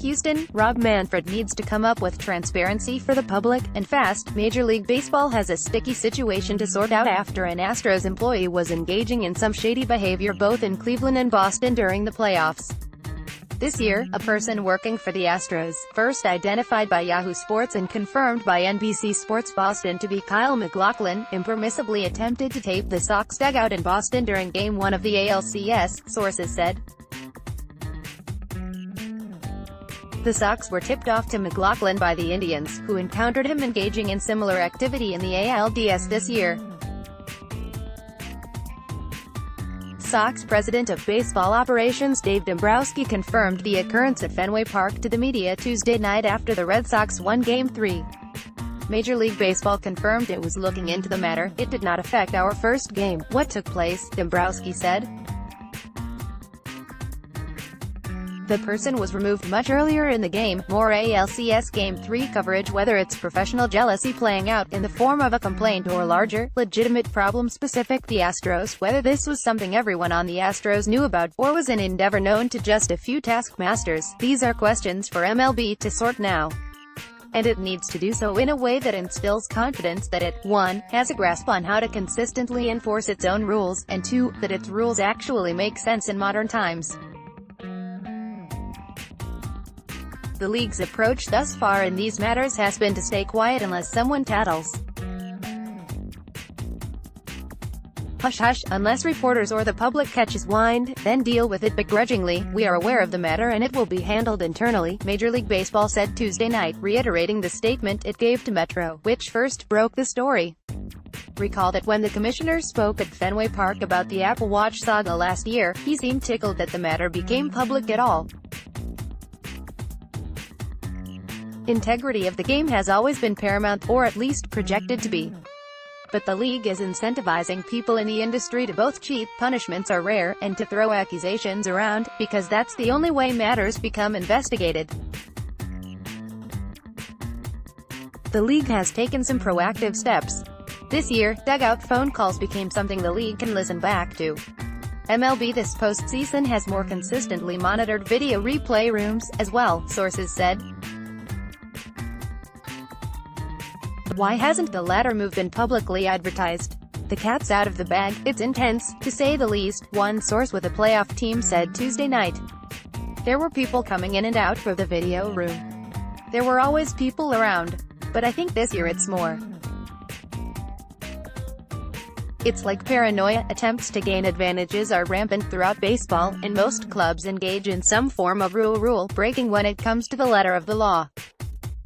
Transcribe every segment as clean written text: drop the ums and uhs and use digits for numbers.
Houston, Rob Manfred needs to come up with transparency for the public, and fast. Major League Baseball has a sticky situation to sort out after an Astros employee was engaging in some shady behavior both in Cleveland and Boston during the playoffs. This year, a person working for the Astros, first identified by Yahoo Sports and confirmed by NBC Sports Boston to be Kyle McLaughlin, impermissibly attempted to tape the Sox dugout in Boston during Game 1 of the ALCS, sources said. The Sox were tipped off to McLaughlin by the Indians, who encountered him engaging in similar activity in the ALDS this year. Sox president of baseball operations Dave Dombrowski confirmed the occurrence at Fenway Park to the media Tuesday night after the Red Sox won Game 3. Major League Baseball confirmed it was looking into the matter. "It did not affect our first game. What took place," Dombrowski said. The person was removed much earlier in the game. More ALCS Game 3 coverage. Whether it's professional jealousy playing out in the form of a complaint or larger, legitimate problem specific to the Astros, whether this was something everyone on the Astros knew about, or was an endeavor known to just a few taskmasters, these are questions for MLB to sort now. And it needs to do so in a way that instills confidence that it, 1, has a grasp on how to consistently enforce its own rules, and 2, that its rules actually make sense in modern times. The league's approach thus far in these matters has been to stay quiet unless someone tattles. Hush hush, unless reporters or the public catches wind, then deal with it begrudgingly. "We are aware of the matter and it will be handled internally," Major League Baseball said Tuesday night, reiterating the statement it gave to Metro, which first broke the story. Recall that when the commissioner spoke at Fenway Park about the Apple Watch saga last year, he seemed tickled that the matter became public at all. Integrity of the game has always been paramount, or at least projected to be. But the league is incentivizing people in the industry to both cheat, punishments are rare, and to throw accusations around, because that's the only way matters become investigated. The league has taken some proactive steps. This year, dugout phone calls became something the league can listen back to. MLB this postseason has more consistently monitored video replay rooms, as well, sources said. Why hasn't the latter move been publicly advertised? The cat's out of the bag. It's intense, to say the least, one source with a playoff team said Tuesday night. There were people coming in and out for the video room. There were always people around. But I think this year it's more. It's like paranoia. Attempts to gain advantages are rampant throughout baseball, and most clubs engage in some form of rule breaking when it comes to the letter of the law.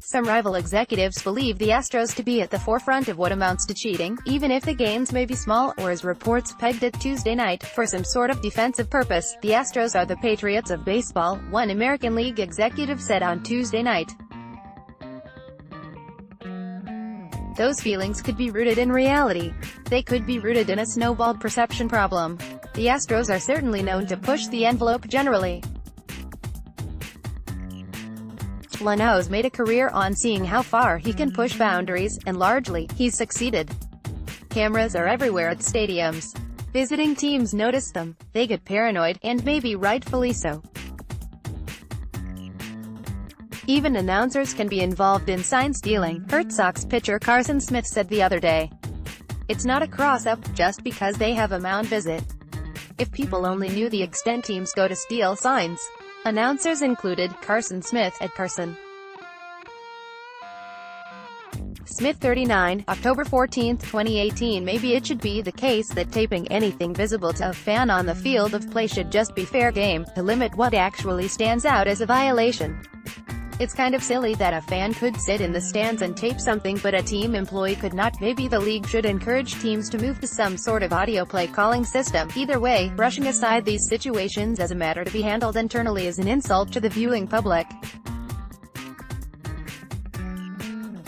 Some rival executives believe the Astros to be at the forefront of what amounts to cheating, even if the gains may be small, or as reports pegged it Tuesday night, for some sort of defensive purpose. "The Astros are the Patriots of baseball," one American League executive said on Tuesday night. Those feelings could be rooted in reality. They could be rooted in a snowballed perception problem. The Astros are certainly known to push the envelope generally. Leno's made a career on seeing how far he can push boundaries, and largely, he's succeeded. Cameras are everywhere at stadiums. Visiting teams notice them. They get paranoid, and maybe rightfully so. Even announcers can be involved in sign stealing, Red Sox pitcher Carson Smith said the other day. "It's not a cross-up, just because they have a mound visit. If people only knew the extent teams go to steal signs." Announcers included Carson Smith at Carson Smith 39, October 14, 2018. Maybe it should be the case that taping anything visible to a fan on the field of play should just be fair game, to limit what actually stands out as a violation. It's kind of silly that a fan could sit in the stands and tape something but a team employee could not. Maybe the league should encourage teams to move to some sort of audio play calling system. Either way, brushing aside these situations as a matter to be handled internally is an insult to the viewing public.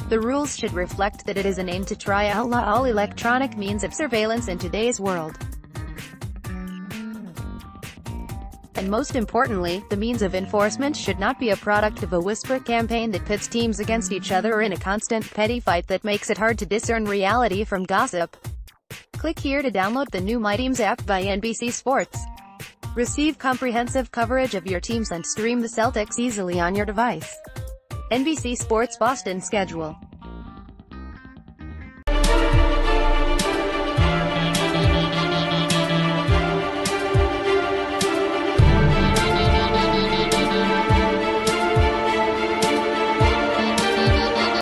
The rules should reflect that it is an aim to try outlaw all electronic means of surveillance in today's world. And most importantly, the means of enforcement should not be a product of a whisper campaign that pits teams against each other or in a constant, petty fight that makes it hard to discern reality from gossip. Click here to download the new My Teams app by NBC Sports. Receive comprehensive coverage of your teams and stream the Celtics easily on your device. NBC Sports Boston schedule.